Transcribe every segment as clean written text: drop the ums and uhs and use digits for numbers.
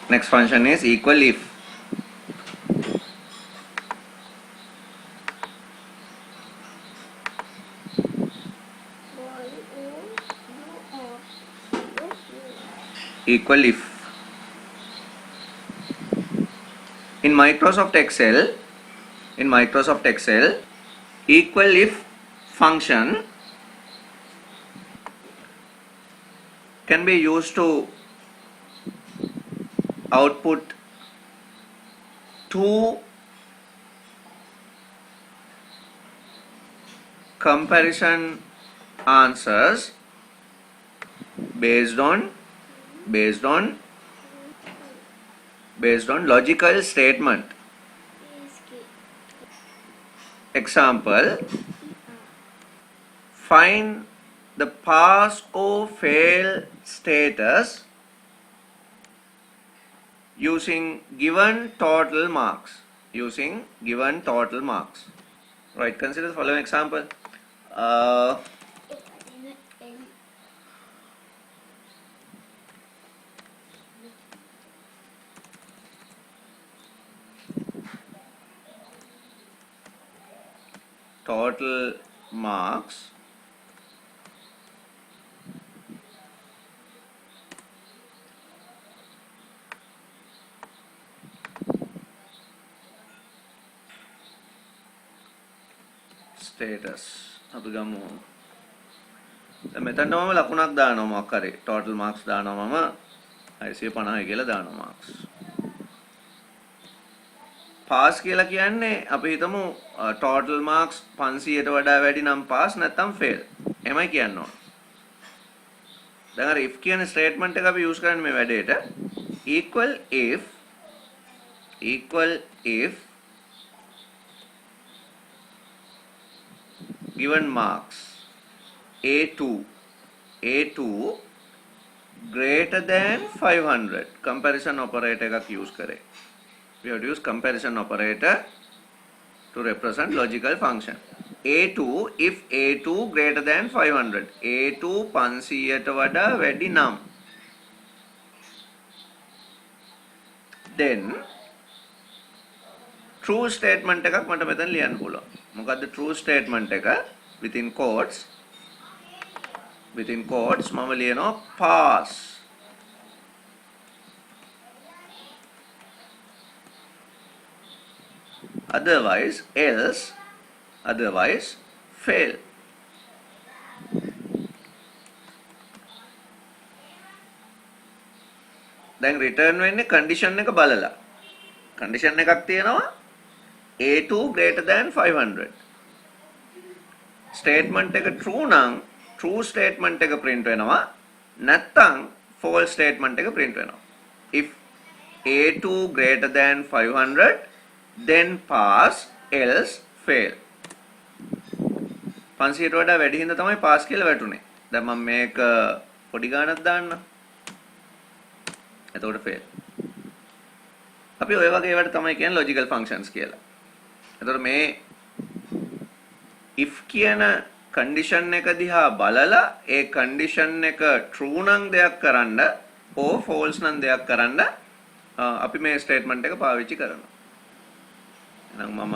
Next function is equal if. Equal if. In Microsoft Excel, equal if function can be used to output two comparison answers based on logical statement. Example, find the pass or fail status using given total marks. Right, consider the following example. Total marks status අපි ගමු දැන් මෙතනට මම ලකුණක් දානවා මොකක් හරි total marks දානවා මම 650 කියලා දානවා marks pass කියලා කියන්නේ අපි හිතමු total marks 500ට වඩා වැඩි නම් pass නැත්නම් fail එමය කියනවා දැන් අර if කියන statement එක අපි use කරන්නේ මේ වැඩේට equal if given marks A2 greater than 500 comparison operator එකක් use කරේ we have to use comparison operator to represent logical function A2 if A2 greater than 500 A2 500ට වඩා වැඩි නම් then true statement එකක් මට මෙතන ලියන්න පුළුවන් මොකද්ද true statement එක within quotes මම ලියනවා pass otherwise fail දැන් return වෙන්නේ condition එක බලලා condition එකක් තියෙනවා A2 greater than 500 statement එක true නම් true statement එක print වෙනවා නැත්නම් false statement එක print වෙනවා if A2 greater than 500 then pass else fail 500ට වඩා වැඩි හින්දා තමයි pass කියලා වැටුනේ දැන් මම මේක පොඩි ගානක් දාන්න එතකොට fail අපි ඔය වගේ ඒවාට තමයි කියන්නේ logical functions කියලා එතකොට මේ if කියන condition එක දිහා බලලා ඒ condition එක true නම් දෙයක් කරන්න or false නම් දෙයක් කරන්න අපි මේ statement එක පාවිච්චි කරනවා. එහෙනම් මම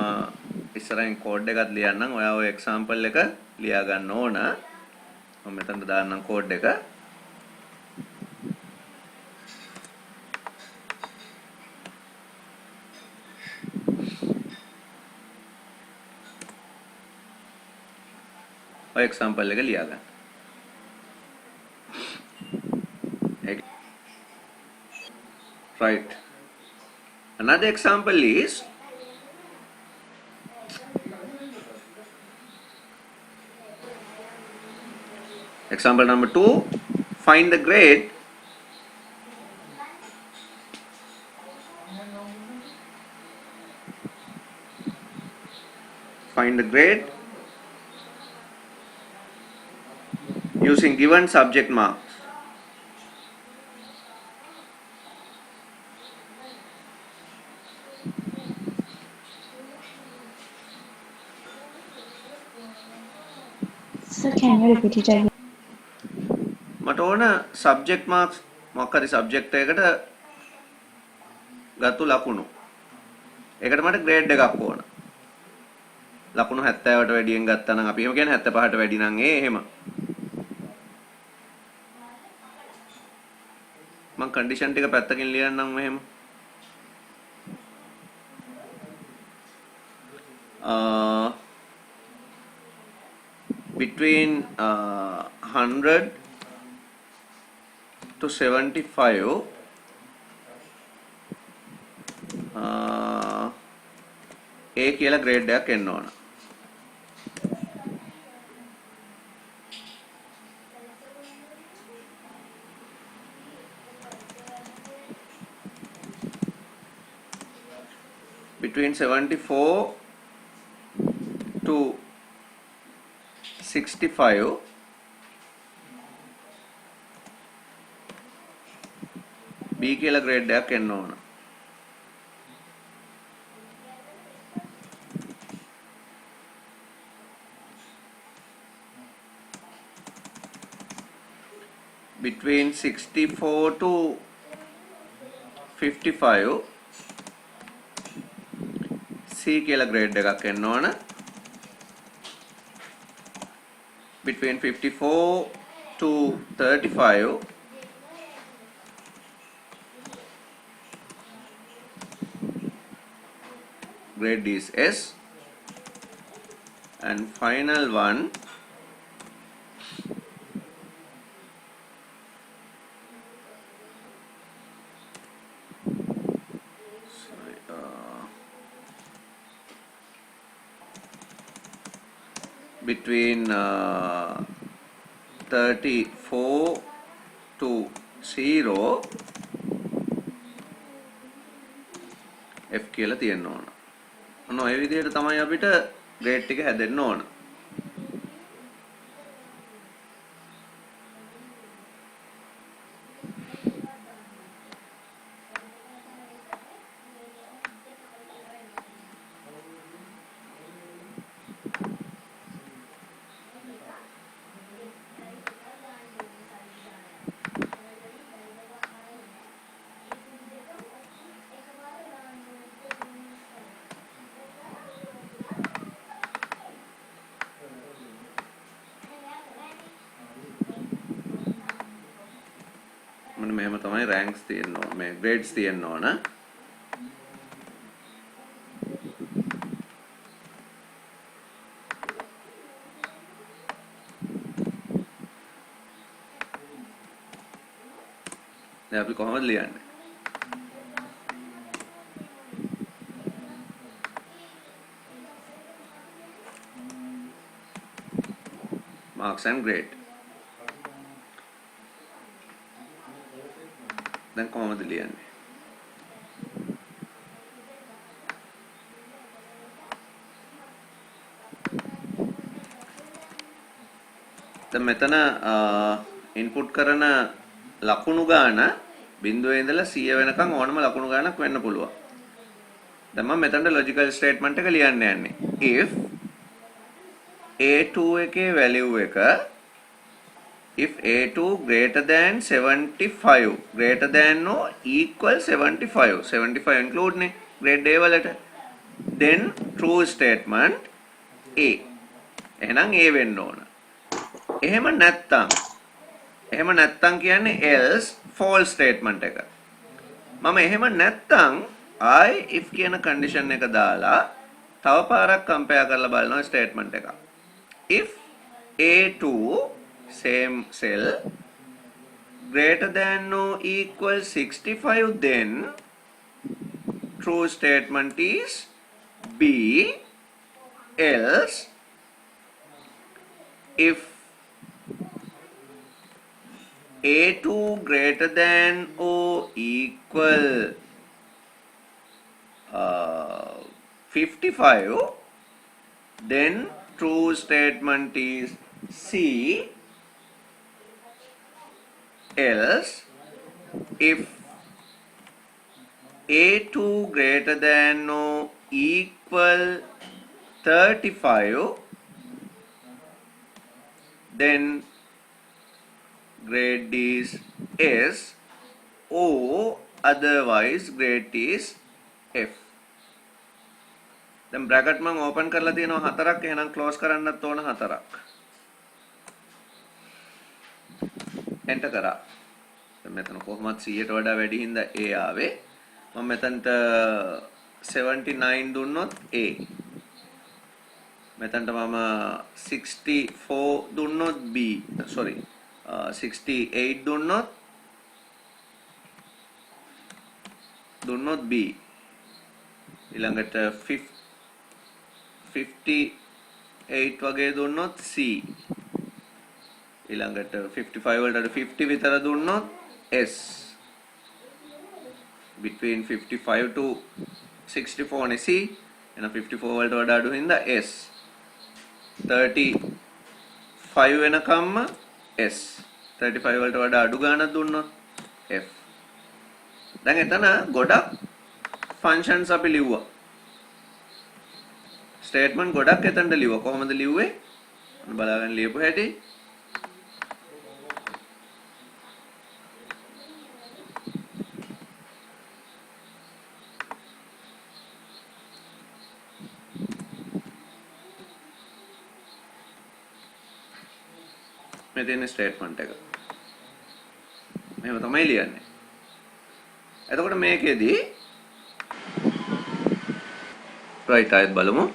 ඉස්සරහින් code එකක් ලියන්නම්. ඔයා ඔය example එක ලියා ගන්න ඕන. මම මෙතනට දාන්නම් code එක. example එක ලියා ගන්න. Right. Another example is example number 2. Find the grade using given subject marks. Sir, can you repeat it again? මට ඕන subject marks මොකක් හරි subject එකකට ගත්තු ලකුණු. ඒකට මට ග්‍රේඩ් එකක් ඕන. ලකුණු 70ට වැඩියෙන් ගත්තා නම් අපි එහෙම කියන්නේ 75ට වැඩි නම් එහෙම. මම කන්ඩිෂන් ටික පැත්තකින් ලියන්නම් මෙහෙම. Between 100 to 75 A කියලා ග්‍රේඩ් එකක් එන්න ඕන. Between 74 to 65 B කියලා ග්‍රේඩ් එකක් එන්න ඕන. Between 64 to 55 C කියලා ග්‍රේඩ් එකක් එන්න ඕන. Between 54 to 35 grade is S, and final one between 34 to 0 F කියලා තියෙන්න ඕන. ඔන්න ඔය විදිහට තමයි අපිට ග්‍රේඩ් ටික හැදෙන්න ඕන. මෙහෙම තමයි රෑන්ක්ස් තියෙන්න ඕන. මේ ග්‍රේඩ්ස් තියෙන්න ඕන. දැන් අපි කොහොමද ලියන්නේ? Marks and grade. දැන් කොහොමද ලියන්නේ? දැන් මෙතන ඉන්පුට් කරන ලකුණු ගාන 0 ඉඳලා 100 වෙනකන් ඕනම ලකුණු ගානක් වෙන්න පුළුවන්. දැන් මම මෙතනට ලොජිකල් ස්ටේට්මන්ට් එක ලියන්න යන්නේ. if a2 එකේ වැලියු එක if A2 greater than 75 greater than or equal 75 include ne grade A වලට then true statement A එහෙනම් A වෙන්න ඕන. එහෙම නැත්තම් කියන්නේ else false statement එක. මම එහෙම නැත්තම් I if කියන condition එක දාලා තව පාරක් compare කරලා බලනවා statement එක. if A2 same cell greater than or equal 65 then true statement is B, else if A2 greater than or equal 55 then true statement is C, else if A2 greater than or equal 35 then grade is S, or otherwise grade is F. දැන් bracket මම open කරලා තියෙනවා හතරක් එහෙනම් close කරන්නත් ඕන හතරක්. Enter කරා. දැන් මෙතන කොහොමත් 100ට වඩා වැඩි හින්දා A ආවේ. මම මෙතනට 79 දුන්නොත් A. මෙතනට මම 64 දුන්නොත් B. sorry 68 දුන්නොත් B. ඊළඟට 58 වගේ දුන්නොත් C. ඊළඟට 55 වලට 50 විතර දුන්නොත් S. between 55 to 64 නේ C. එහෙනම් 54 වලට වඩා අඩු හින්දා S. 35 වෙනකම්ම S. 35 වලට වඩා අඩු ගාණක් දුන්නොත් F. දැන් එතන ගොඩක් ෆන්ක්ෂන්ස් අපි ලිව්වා. ස්ටේට්මන්ට් ගොඩක් එතනට ලිව්වා. කොහොමද ලිව්වේ? බලාගන්න ලියපු හැටි. මේ තියෙන ස්ටේට්මන්ට් එක. මෙහෙම තමයි ලියන්නේ. එතකොට මේකෙදී right ආයෙත් බලමු.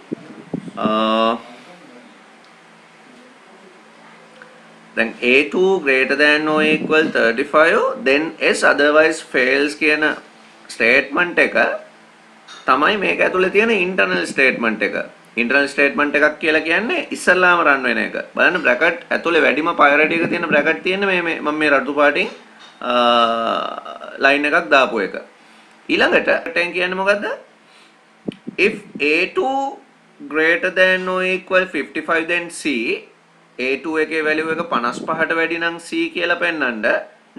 then A2 greater than or equal 35 then S otherwise fails කියන ස්ටේට්මන්ට් එක තමයි මේක ඇතුලේ තියෙන ඉන්ටර්නල් ස්ටේට්මන්ට් එක. ඉන්ටර්නල් ස්ටේට්මන්ට් එකක් කියලා කියන්නේ ඉස්සල්ලාම රන් වෙන එක. බලන්න බ්‍රැකට් ඇතුලේ වැඩිම ප්‍රයොරිටි එක තියෙන බ්‍රැකට් තියෙන්නේ මේ මම මේ රතු පාටින් ලයින් එකක් දාපු එක. ඊළඟට ටෙන් කියන්නේ මොකද්ද? if A2 greater than or equal 55 then C A2 එකේ වැලියු එක 55ට වැඩි නම් C කියලා පෙන්නන්න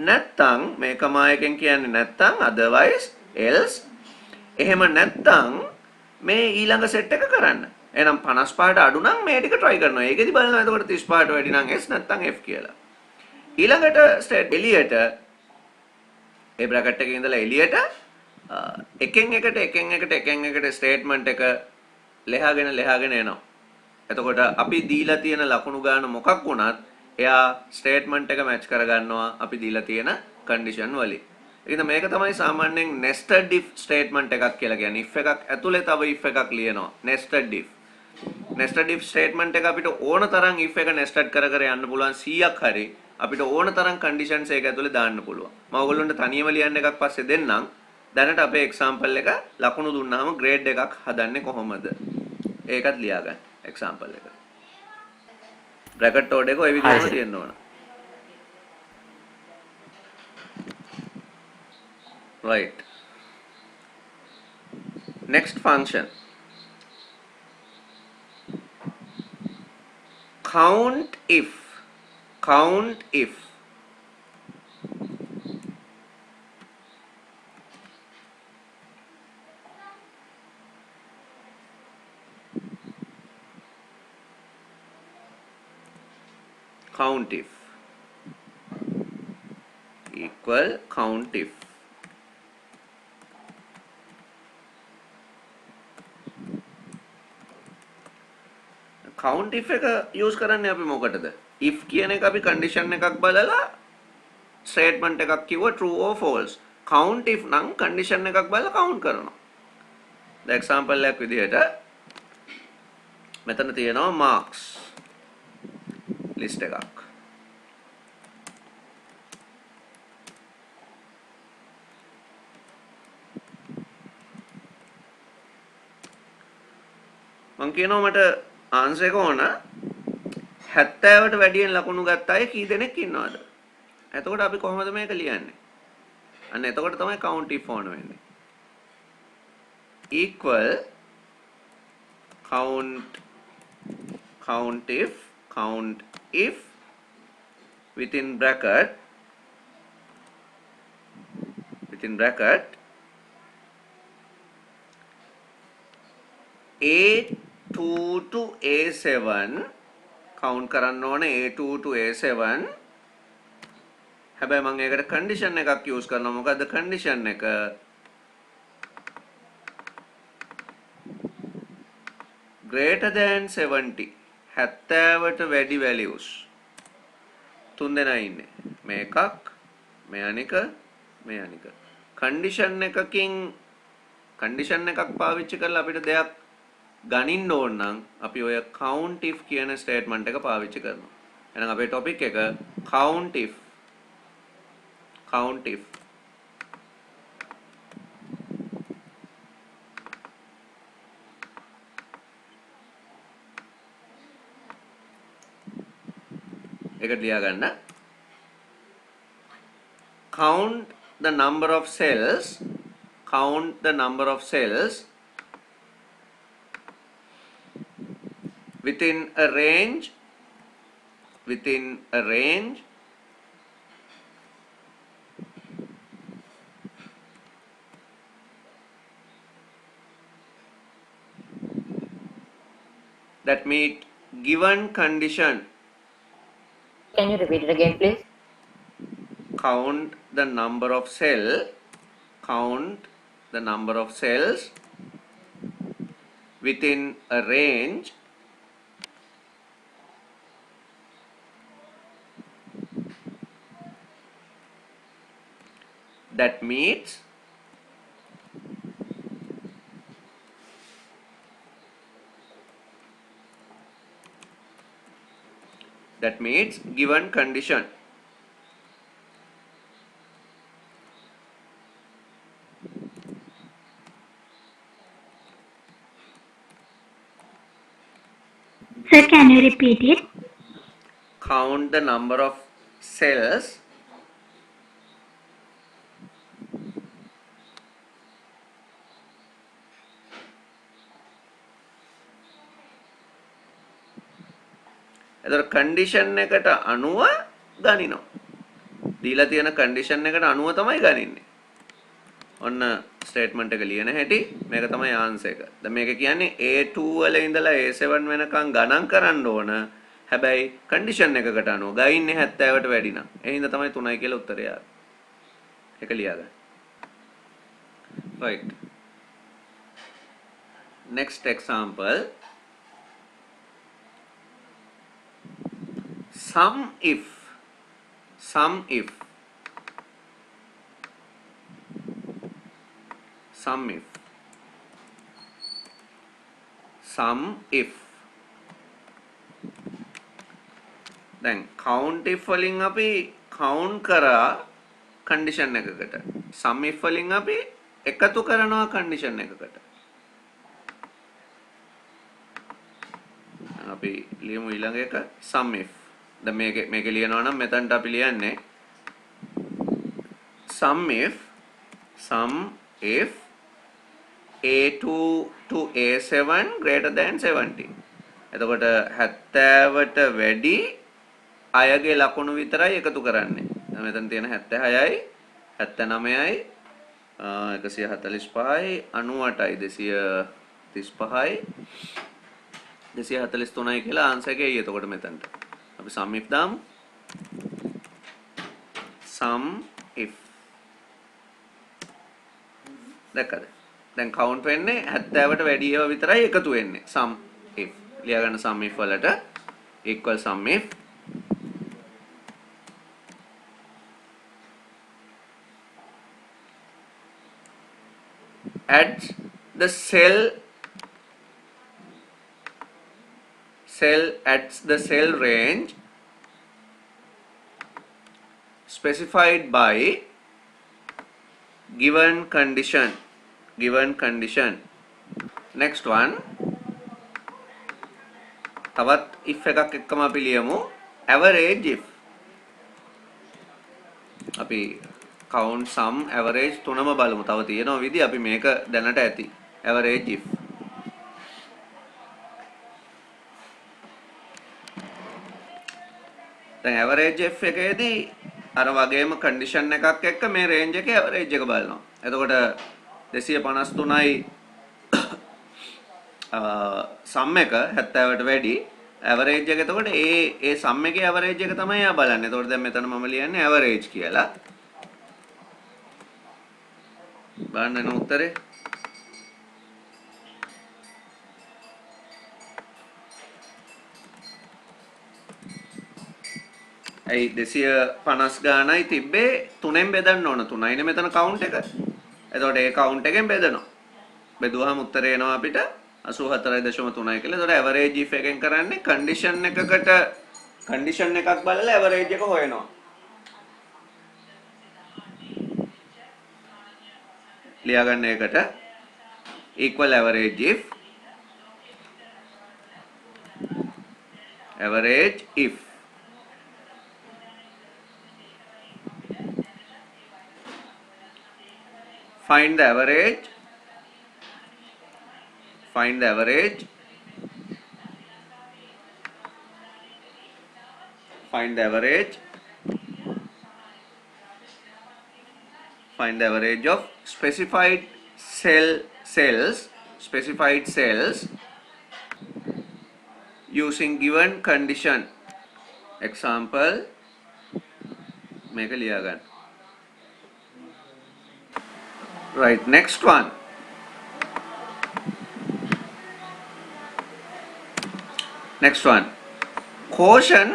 නැත්තම් මේකම එකෙන් කියන්නේ නැත්තම් otherwise else එහෙම නැත්තම් මේ ඊළඟ සෙට් එක කරන්න. එහෙනම් 55ට අඩු නම් මේ ටික try කරනවා. ඒකෙදි බලනවා එතකොට 35ට වැඩි නම් S නැත්තම් F කියලා. ඊළඟට ස්ටේට් එලියට ඒ බ්‍රැකට් එකේ ඉඳලා එලියට එකෙන් එකට ස්ටේට්මන්ට් එක ලෙහාගෙන එනවා. එතකොට අපි දීලා තියෙන ලකුණු ගාන මොකක් වුණත් එයා ස්ටේට්මන්ට් එක මැච් කරගන්නවා අපි දීලා තියෙන කන්ඩිෂන් වලින්. ඒකද මේක තමයි සාමාන්‍යයෙන් nested if ස්ටේට්මන්ට් එකක් කියලා කියන්නේ. if එකක් ඇතුලේ තව if එකක් ලියනවා. nested if. nested if statement එක අපිට ඕන තරම් if එක nested කර යන්න පුළුවන් 100ක් හරි අපිට ඕන තරම් කන්ඩිෂන්ස් ඒක ඇතුලේ දාන්න පුළුවන්. මම ඔයගොල්ලන්ට තනියම ලියන්න එකක් පස්සේ දෙන්නම්. දැනට අපේ එක්සැම්පල් එක ලකුණු දුන්නාම ග්‍රේඩ් එකක් හදන්නේ කොහොමද? ඒකත් ලියා ගන්න එක්සැම්පල් එක. බ්‍රැකට් කෝඩ් එක ඔය විදිහටම තියෙන්න ඕන. right. next function. count if count if equal count if count if එක use කරන්නේ අපි මොකටද? if කියන එක අපි condition එකක් බලලා statement එකක් කිව්ව true or false. count if නම් condition එකක් බලලා count කරනවා. දැන් example එකක් විදිහට මෙතන තියෙනවා marks list එකක්. මං කියනවා මට ආන්සර් එක ඕන 70ට වැඩියෙන් ලකුණු ගත්ත අය කී දෙනෙක් ඉන්නවද? එතකොට අපි කොහොමද මේක ලියන්නේ? අන්න එතකොට තමයි count if ඕන වෙන්නේ. equal count if within bracket A2 to A7 count කරන්න ඕනේ A2 to A7 හැබැයි මම ඒකට කන්ඩිෂන් එකක් යූස් කරනවා. මොකද්ද කන්ඩිෂන් එක? greater than 70 70ට වැඩි values තුන් දෙනා ඉන්නේ. මේ එකක්, මේ අනික, මේ අනික. කන්ඩිෂන් එකකින් කන්ඩිෂන් එකක් පාවිච්චි කරලා අපිට දෙයක් ගනින්න ඕන නම් අපි ඔය count if කියන ස්ටේට්මන්ට් එක පාවිච්චි කරනවා. එහෙනම් අපේ ටොපික් එක count if. count if. එකට ලියා ගන්න. count the number of cells, count the number of cells within a range that meet given condition. Can you repeat it again, please? Count the number of cells within a range that meets given condition. Sir, can you repeat it? Count the number of cells එතකොට condition එකට අනුව ගනිනවා. දීලා තියෙන condition එකට අනුව තමයි ගනින්නේ. ඔන්න statement එක ලියන හැටි මේක තමයි ආන්සර් එක. දැන් මේක කියන්නේ A2 වල ඉඳලා A7 වෙනකන් ගණන් කරන්න ඕන. හැබැයි කන්ඩිෂන් එකකට අනුව ගයින්නේ 70ට වැඩි නම්. ඒ හින්දා තමයි 3යි කියලා උත්තරය ආවේ. ඒක ලියා ගන්න. right. next example. Sum if sum if දැන් count if වලින් අපි count කරා condition එකකට sum if වලින් අපි එකතු කරනවා condition එකකට අපි ලියමු ඊළඟ එක sum if දැන් මේක ලියනවා නම් මෙතනට අපි ලියන්නේ sum if A2 to A7 greater than 70. එතකොට 70ට වැඩි අයගේ ලකුණු විතරයි එකතු කරන්නේ. දැන් මෙතන තියෙන 76යි 79යි 145යි 98යි 235යි 243යි කියලා ආන්සර් එක එයි. එතකොට මෙතනට අපි sum if දාමු. sum if දැක්කද? දැන් count වෙන්නේ 70ට වැඩි ඒවා විතරයි එකතු වෙන්නේ. sum if ලියා ගන්න sum if වලට equal sum if adds the cell range specified by given condition. Next one. තවත් if එකක් එක්කම අපි ලියමු average if. අපි count sum average තුනම බලමු. තව තියෙනවා විදි අපි මේක දැනට ඇති. average if. දැන් average if එකේදී අර වගේම condition එකක් එක්ක මේ range එකේ average එක බලනවා. එතකොට 253යි sum එක 70ට වැඩි ඇවරේජ් එක එතකොට ඒ සම් එකේ ඇවරේජ් එක තමයි යා බලන්නේ. එතකොට දැන් මෙතන මම ලියන්නේ ඇවරේජ් කියලා. බලන්න එන උත්තරේ. ඇයි 250 ගානයි තිබ්බේ 3ෙන් බෙදන්න ඕන 3යිනේ මෙතන කවුන්ට් එක. එතකොට ඒ කවුන්ට් එකෙන් බෙදනවා. බෙදුවාම උත්තරේ එනවා අපිට 84.3 කියලා. එතකොට ඇවරේජ් ඉෆ් එකෙන් කරන්නේ කන්ඩිෂන් එකකට කන්ඩිෂන් එකක් බලලා ඇවරේජ් එක හොයනවා. ලියාගන්න එකට equal average if find the average find the average find the average find the average of specified cells using given condition. Example මේක ලියා ගන්න. Right, next one. Next one. Quotient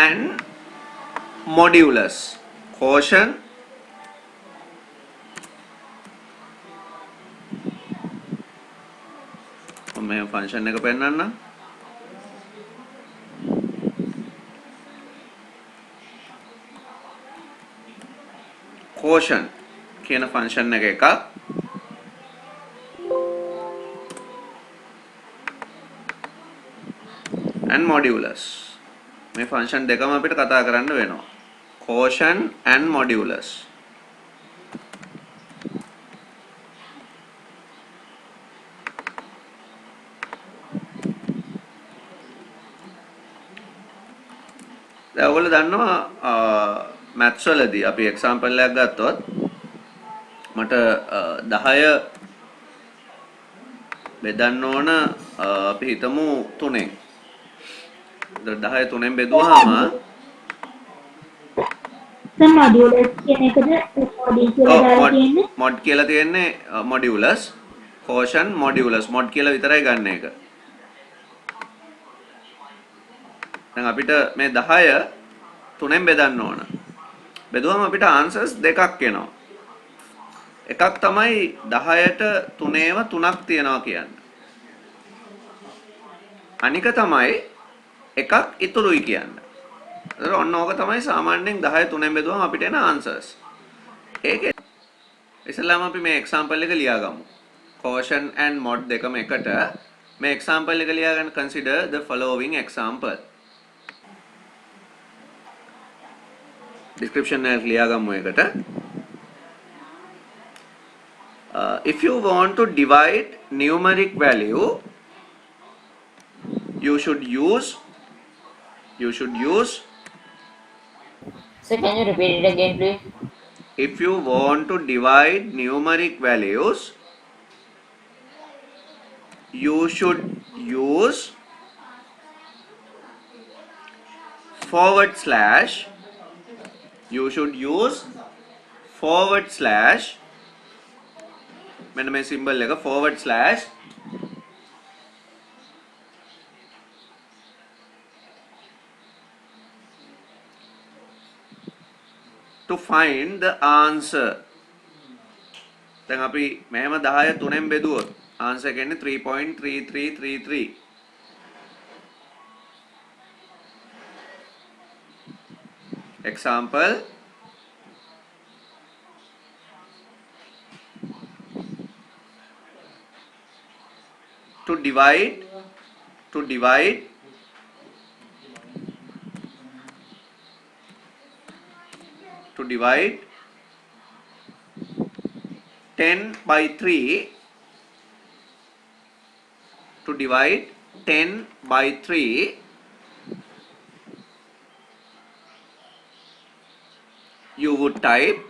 and modulus. Quotient මේ function එක පෙන්නන්න. quotient කියන function එක එකක් and modulus මේ ෆන්ක්ෂන් දෙකම අපිට කතා කරන්න වෙනවා. quotient and modulus. දැන් ඔයගොල්ලෝ දන්නවා මැත්ස් වලදී අපි එක්සැම්පල් එකක් ගත්තොත් මට 10 බෙදන්න ඕන අපි හිතමු 3ෙන්. 10 3ෙන් බෙදුවාම modulus කියන එකද mod කියලා තියෙන්නේ modulus quotient modulus mod කියලා විතරයි ගන්න එක. දැන් අපිට මේ 10 3ෙන් බෙදන්න ඕන. බෙදුවම අපිට answers දෙකක් එනවා. එකක් තමයි 10ට 3ේව 3ක් තියනවා කියන්නේ. අනික තමයි එකක් ඉතුරුයි කියන්නේ. ඒතර ඔන්න ඕක තමයි සාමාන්‍යයෙන් 10 3ෙන් බෙදුවම අපිට එන answers. ඒකේ ඉතින්ලාම අපි මේ example එක ලියාගමු. quotient and mod දෙකම එකට මේ example එක ලියාගන්න. consider the following example. description එක ලියාගමු එකට. If you want to divide numeric value, you should use Sir, can you repeat it again, please? if you want to divide numeric values, you should use forward slash මෙන්න මේ symbol එක forward slash to find the answer. දැන් අපි මෙහෙම 10 3ෙන් බෙදුවොත් answer එක එන්නේ 3.3333. example to divide 10 by 3 to divide 10 by 3 you would type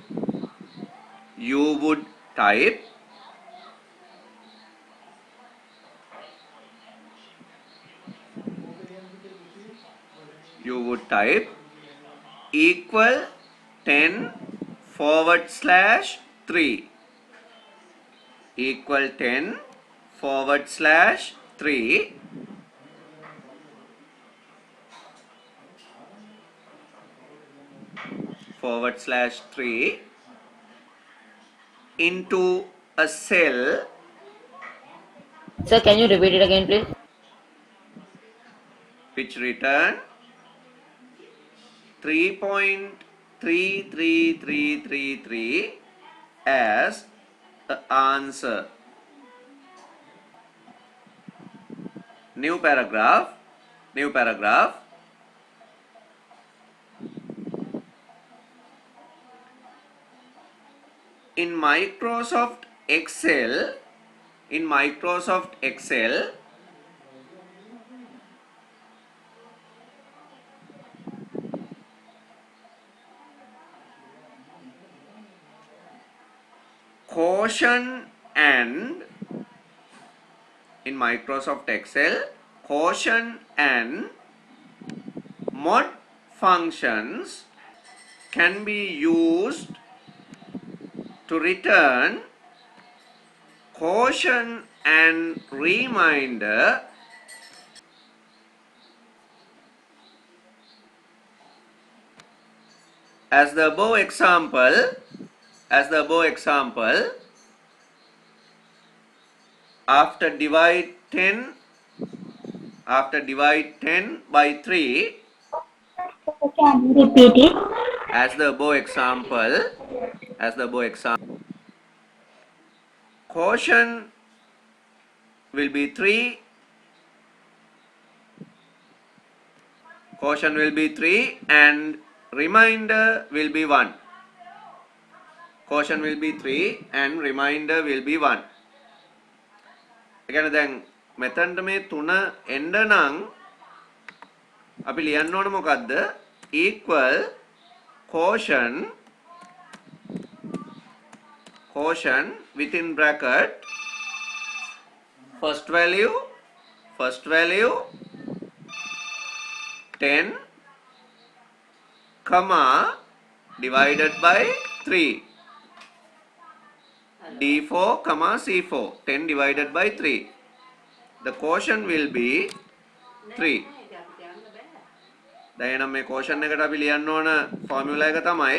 would type equal 10/3 equal 10/3 /3 into a cell Sir, can you repeat it again, please? which return 3.33333 as the answer. New paragraph. In Microsoft Excel, quotient and mod functions can be used to return quotient and remainder as the above example. After divide 10 by 3, Can you repeat it? as the above example, quotient will be 3, and remainder will be 1. Quotient will be 3 and remainder will be 1. ඒ කියන්නේ දැන් මෙතනට මේ 3 එන්න නම් අපි ලියන්න ඕන මොකද්ද? equal quotient within bracket first value 10 comma divided by 3 d4 comma c4 10 divided by 3. The quotient will be 3. දැන් එනම් මේ quotient එකට අපි ලියන්න ඕන formula එක තමයි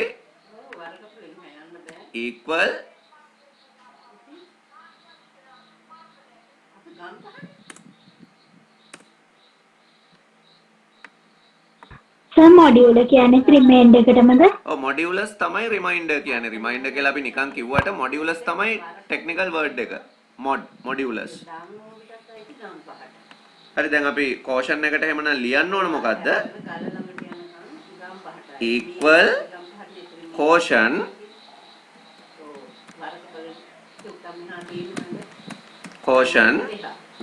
equal Sir, module කියන්නේ remainder එකටමද? modulus තමයි reminder කියන්නේ. reminder කියලා අපි නිකන් කිව්වට modulus තමයි technical word එක. modulus. හරි දැන් අපි quotient එකට එහෙමනම් ලියන්න ඕන මොකද්ද? equal quotient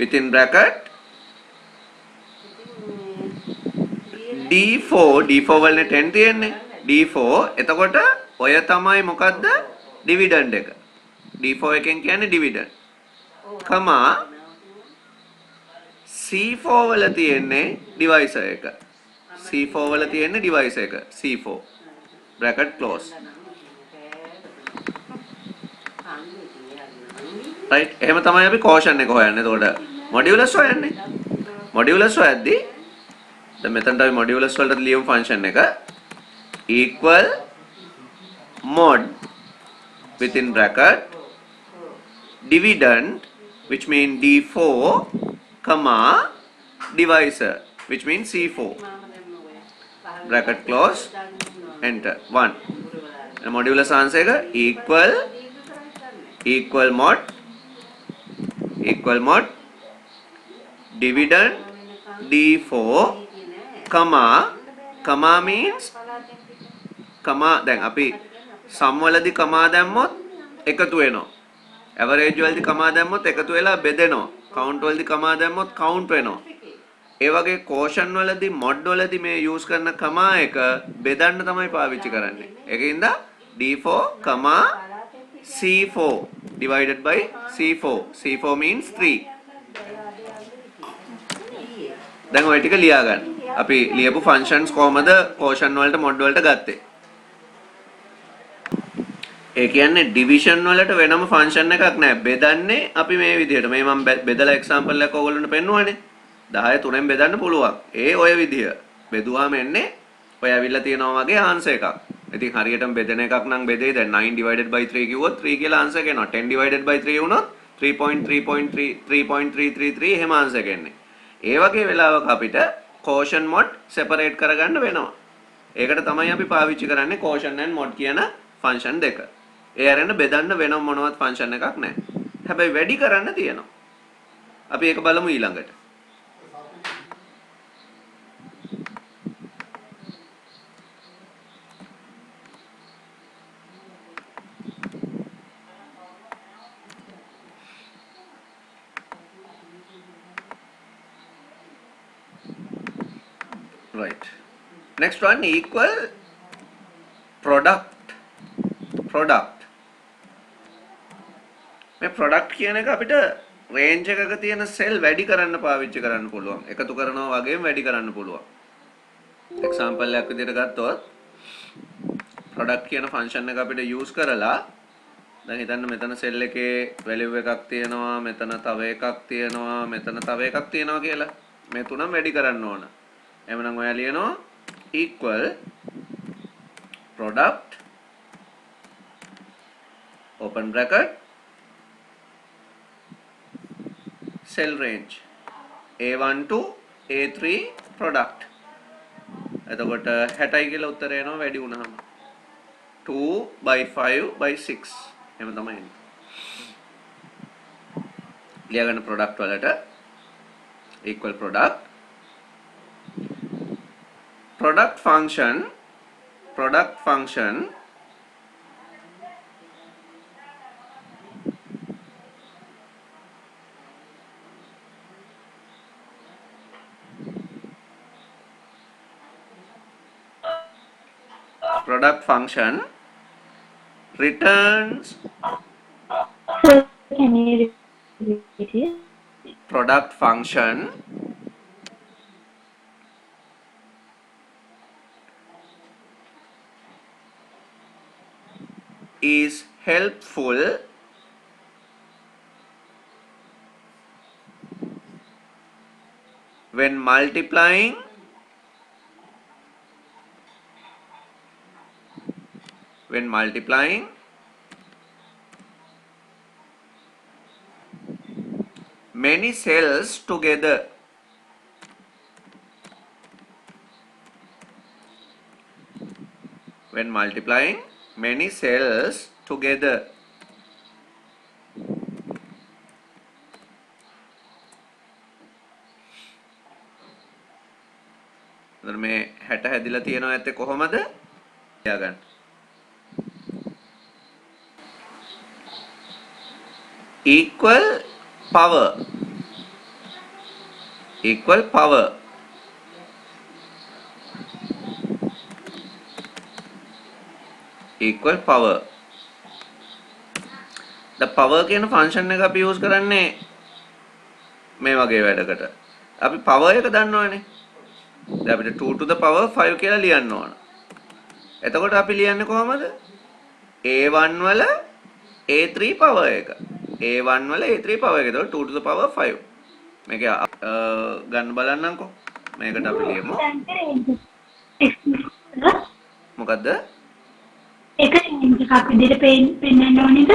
within bracket d4 වලනේ 10 තියෙන්නේ d4 එතකොට ඔය තමයි මොකද්ද dividend එක d4 එකෙන් කියන්නේ dividend comma c4 වල තියෙන්නේ divisor එක c4 bracket close right එහෙම තමයි අපි quotient එක හොයන්නේ එතකොට modulus හොයද්දී දැන් මෙතනට අපි modulus වලට ලියමු function එක equal mod within bracket dividend which mean d4 comma divisor which means c4 bracket close enter 1 and modulus answer එක equal mod dividend d4 comma means comma දැන් අපි sum වලදී comma දැම්මොත් එකතු වෙනවා average වලදී comma දැම්මොත් එකතු වෙලා බෙදෙනවා count වලදී comma දැම්මොත් count වෙනවා ඒ වගේ quotient වලදී mod වලදී මේ use කරන comma එක බෙදන්න තමයි පාවිච්චි කරන්නේ ඒකින්ද d4 comma c4 divided by c4 means 3 දැන් ඔය ටික ලියා ගන්න අපි ලියපු ෆන්ක්ෂන්ස් කොහමද කෝෂන් වලට මොඩ් වලට ගත්තේ? ඒ කියන්නේ ඩිවිෂන් වලට වෙනම ෆන්ක්ෂන් එකක් නැහැ. බෙදන්නේ අපි මේ විදිහට. මේ මම බෙදලා එක්සැම්පල් එකක් ඔයගොල්ලන්ට පෙන්නුවානේ. 10 3ෙන් බෙදන්න පුළුවන්. ඒ ඔය විදිහ. බෙදුවාම එන්නේ ඔය ඇවිල්ලා තියෙනවා වගේ ආන්සර් එකක්. ඉතින් හරියටම බෙදෙන එකක් නම් බෙදේ දැන් 9 divided by 3 කිව්වොත් 3 කියලා ආන්සර් එක එනවා. 10 divided by 3 වුණොත් 3.3.3 එහෙම ආන්සර් එක එන්නේ. ඒ වගේ වෙලාවක අපිට quotient mod separate කරගන්න වෙනවා. ඒකට තමයි අපි පාවිච්චි කරන්නේ quotient and mod කියන ෆන්ක්ෂන් දෙක. ඒ අරගෙන බෙදන්න වෙනම මොනවත් ෆන්ක්ෂන් එකක් නැහැ. හැබැයි වැඩි කරන්න තියෙනවා. අපි ඒක බලමු ඊළඟට. Right. Next one equal product. මේ product කියන එක අපිට range එකක තියෙන cell වැඩි කරන්න පාවිච්චි කරන්න පුළුවන්. එකතු කරනවා වගේම වැඩි කරන්න පුළුවන්. example එකක් විදිහට ගත්තොත් product කියන function එක අපිට use කරලා දැන් හිතන්න මෙතන cell එකේ value එකක් තියෙනවා, මෙතන තව එකක් තියෙනවා, මෙතන තව එකක් තියෙනවා කියලා. මේ තුනම වැඩි කරන්න ඕන. එහෙනම් ඔයා ලියනවා equal product open bracket cell range A1 to A3 product. එතකොට 60යි කියලා උත්තරය එනවා වැඩි වුණාම 2/5/6 එහෙම තමයි එන්නේ. ලියගන්න product වලට equal product function returns Sir, can you repeat it? product function is helpful when multiplying many cells together. When multiplying many cells together. එතන මේ 60 හැදිලා තියෙනවා ඇත්තේ කොහොමද? ලියාගන්න. equal power the power කියන ෆන්ක්ෂන් එක අපි යූස් කරන්නේ මේ වගේ වැඩකට. අපි power එක දන්නවනේ. දැන් අපිට 2 to the power 5 කියලා ලියන්න ඕන. එතකොට අපි ලියන්නේ කොහමද? A1 වල A3 power එක. A1 වල A3 power එක. එතකොට 2 to the power 5. මේක ගන්න බලන්නම්කෝ. මේකට අපි ලියමු. මොකද්ද? එක රේන්ජ් එකක් විදිහට පෙන්නන්න ඕනේද?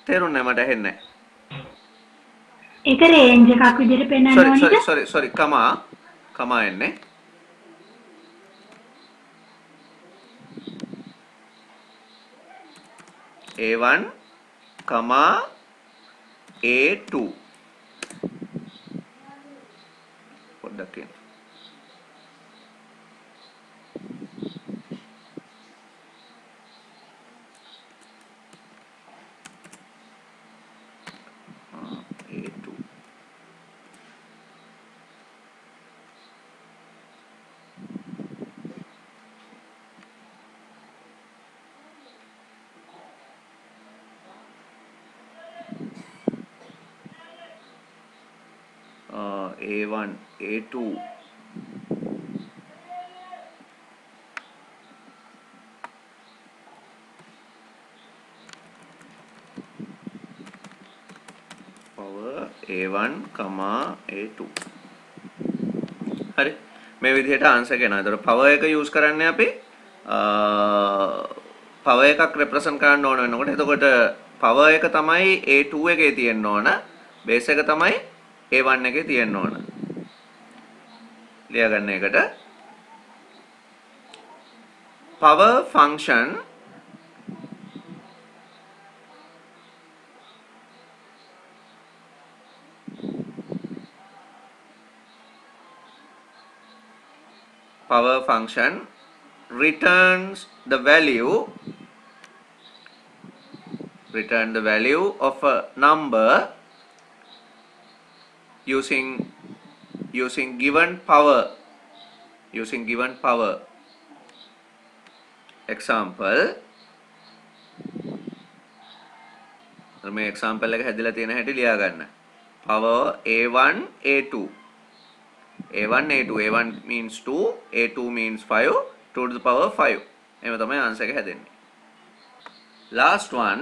තේරුන්නේ මට ඇහෙන්නේ නැහැ. එක රේන්ජ් එකක් විදිහට පෙන්නන්න ඕනේද? sorry කමා එන්නේ. A1, A2 පොඩ්ඩක් එන්න. A2 A1, A2 power a1, a2. හරි. මේ විදිහට ආන්සර් එක එනවා. ඒතකොට power එක යූස් කරන්නේ අපි power එකක් represent කරන්න ඕන වෙනකොට එතකොට power එක තමයි a2 එකේ තියෙන්න ඕන. base එක තමයි a1 එකේ තියෙන්න ඕන. ලියා ගන්න එකට power function returns the value of a number using given power. Example, මේ example එක හැදලා තියෙන හැටි ලියා ගන්න. Power a1 a2. a1 a2, a1 means 2, a2 means 5, 2 to the power 5. එහෙම තමයි ආන්සර් එක හැදෙන්නේ. last one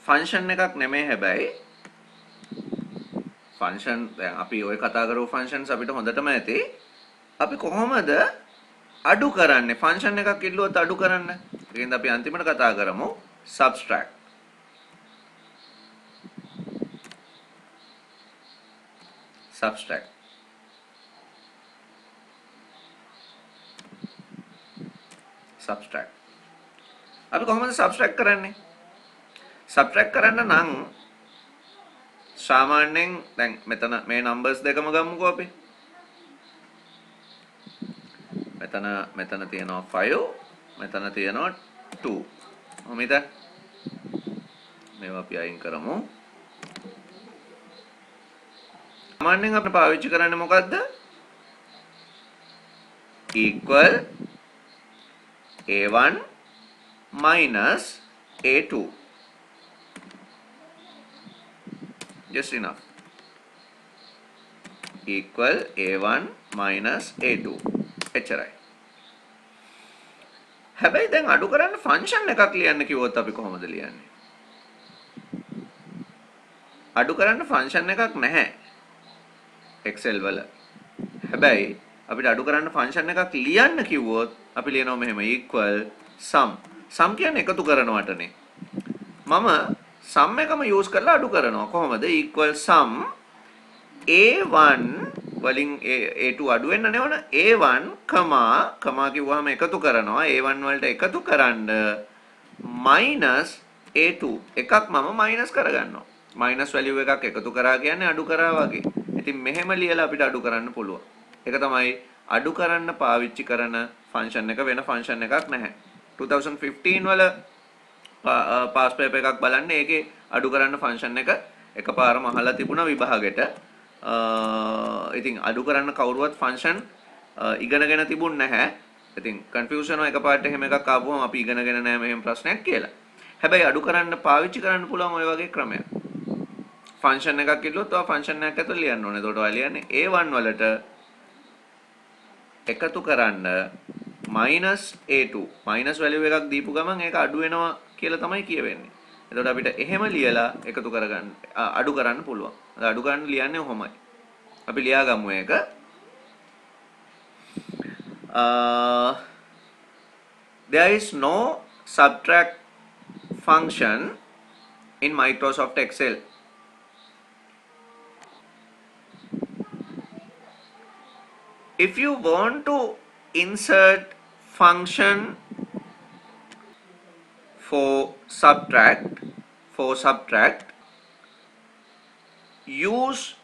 function එකක් නෙමෙයි හැබැයි function දැන් අපි ඔය කතා කරපු functions අපිට හොඳටම ඇති. අපි කොහොමද අඩු කරන්නේ? function එකක් ඉල්ලුවොත් අඩු කරන්න. ඒකෙන්ද අපි අන්තිමට කතා කරමු subtract. අපි කොහොමද subtract කරන්නේ? subtract කරන්න නම් සාමාන්‍යයෙන් දැන් මෙතන මේ numbers දෙකම ගමුකෝ අපි. මෙතන තියෙනවා 5, මෙතන තියෙනවා 2. කොහොමද? මේවා අපි අයින් කරමු. සාමාන්‍යයෙන් අපිට පාවිච්චි කරන්නේ මොකද්ද? equal a1 minus a2. Just enough. Equal a1 minus a2. එච්චරයි. හැබැයි දැන් අඩු කරන්න ෆන්ක්ෂන් එකක් ලියන්න කිව්වොත් අපි කොහොමද ලියන්නේ? අඩු කරන්න ෆන්ක්ෂන් එකක් නැහැ Excel වල. හැබැයි අපිට අඩු කරන්න ෆන්ක්ෂන් එකක් ලියන්න කිව්වොත් අපි ලියනවා මෙහෙම equal sum. sum කියන්නේ එකතු කරනවටනේ. මම sum එකම use කරලා අඩු කරනවා. කොහොමද? equal sum a1 වලින් a2 අඩු වෙන්න නෙවන a1, කමා කිව්වහම එකතු කරනවා. a1 වලට එකතු කරන්න minus a2 එකක් මම minus කරගන්නවා. minus value එකක් එකතු කරා කියන්නේ අඩු කරා වගේ. ඉතින් මෙහෙම ලියලා අපිට අඩු කරන්න පුළුවන්. ඒක තමයි අඩු කරන්න පාවිච්චි කරන ෆන්ක්ෂන් එක. වෙන ෆන්ක්ෂන් එකක් නැහැ. 2015 වල පාස් පේපර් එකක් බලන්න ඒකේ අඩු කරන්න ෆන්ක්ෂන් එක එකපාරම අහලා තිබුණා විභාගෙට. ඉතින් අඩු කරන්න කවුරුවත් ෆන්ක්ෂන් ඉගෙනගෙන තිබුණ නැහැ. ඉතින් කන්ෆියුෂන් එකපාරට එහෙම එකක් ආවම අපි ඉගෙනගෙන නැහැ මෙහෙම ප්‍රශ්නයක් කියලා. හැබැයි අඩු කරන්න පාවිච්චි කරන්න පුළුවන් ওই වගේ ක්‍රමයක්. ෆන්ක්ෂන් එකක් ඉල්ලුවොත් ඔය ෆන්ක්ෂන් එකක් ඇතුළේ ලියන්න ඕනේ. එතකොට ඔය ලියන්නේ a1 වලට එකතු කරන්න minus a2. minus value එකක් දීපු ගමන් ඒක අඩු වෙනවා කියලා තමයි කියවෙන්නේ. එතකොට අපිට එහෙම ලියලා එකතු කරගන්න අඩු කරන්න පුළුවන්. අඩු කරන්න ලියන්නේ ඔහොමයි. අපි ලියා ගමු ඒක. There is no subtract function in Microsoft Excel. If you want to insert function for subtract, use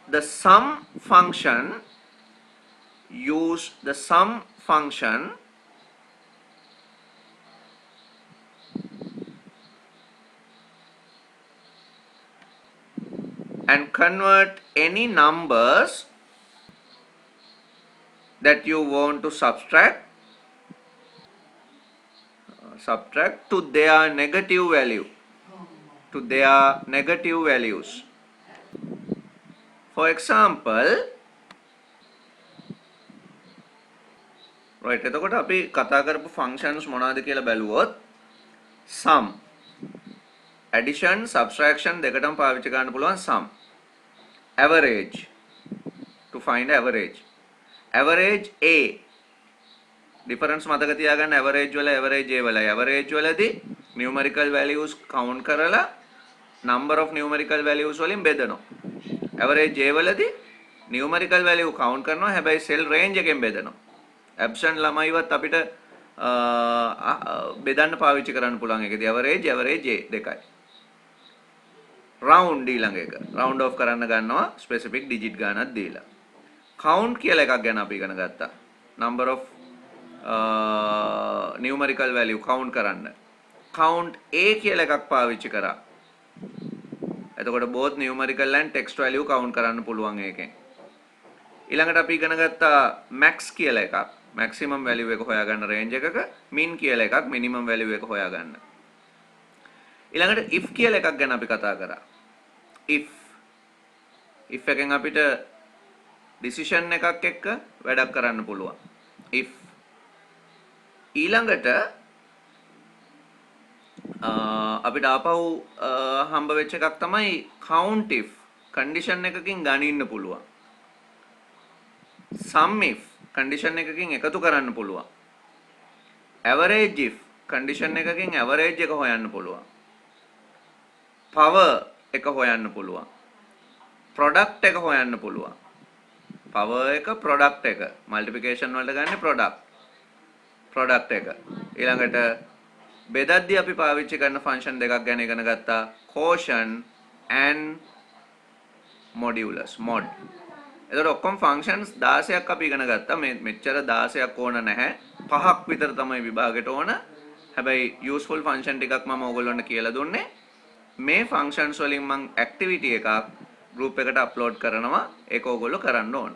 the sum function and convert any numbers that you want to subtract to their negative values. For example, right, එතකොට අපි කතා කරපු functions මොනවාද කියලා බැලුවොත් sum addition subtraction දෙකටම පාවිච්චි කරන්න පුළුවන් sum. Average to find average. Average A difference මතක තියාගන්න average වල average A වලයි. average වලදී numerical values count කරලා number of numerical values වලින් බෙදනවා. average A වලදී numerical value count කරනවා හැබැයි cell range එකෙන් බෙදනවා. absent ළමයිවත් අපිට බෙදන්න පාවිච්චි කරන්න පුළුවන් එකදී average A දෙකයි. round ඊළඟ එක round off කරන්න ගන්නවා specific digit ගානක් දීලා. count කියලා එකක් ගැන අපි ඉගෙන ගත්තා. number of numerical value count කරන්න. count A කියලා එකක් පාවිච්චි කරා. එතකොට both numerical and text value count කරන්න පුළුවන් ඒකෙන්. ඊළඟට අපි ඉගෙන ගත්තා max කියලා එකක්. maximum value එක හොයාගන්න range එකක min කියලා එකක් minimum value එක හොයාගන්න. ඊළඟට if කියලා එකක් ගැන අපි කතා කරා. if එකෙන් අපිට decision එකක් එක්ක වැඩක් කරන්න පුළුවන්. if ඊළඟට අපිට ආපහු හම්බ වෙච්ච එකක් තමයි count if condition එකකින් ගනින්න පුළුවන්. sum if condition එකකින් එකතු කරන්න පුළුවන්. average if condition එකකින් average එක හොයන්න පුළුවන්. power එක හොයන්න පුළුවන්. product එක හොයන්න පුළුවන්. power එක product එක multiplication වලට ගන්න product එක. ඊළඟට බෙදද්දී අපි පාවිච්චි කරන function දෙකක් ගැන ඉගෙන ගත්තා quotient and modulus mod. එතකොට ඔක්කොම functions 16ක් අපි ඉගෙන ගත්තා. මේ මෙච්චර 16ක් ඕන නැහැ. 5ක් විතර තමයි විභාගෙට ඕන. හැබැයි useful function ටිකක් මම ඕගොල්ලන්ට කියලා දුන්නේ. මේ functions වලින් මම activity එකක් group එකට upload කරනවා. ඒක ඕගොල්ලෝ කරන්න ඕන.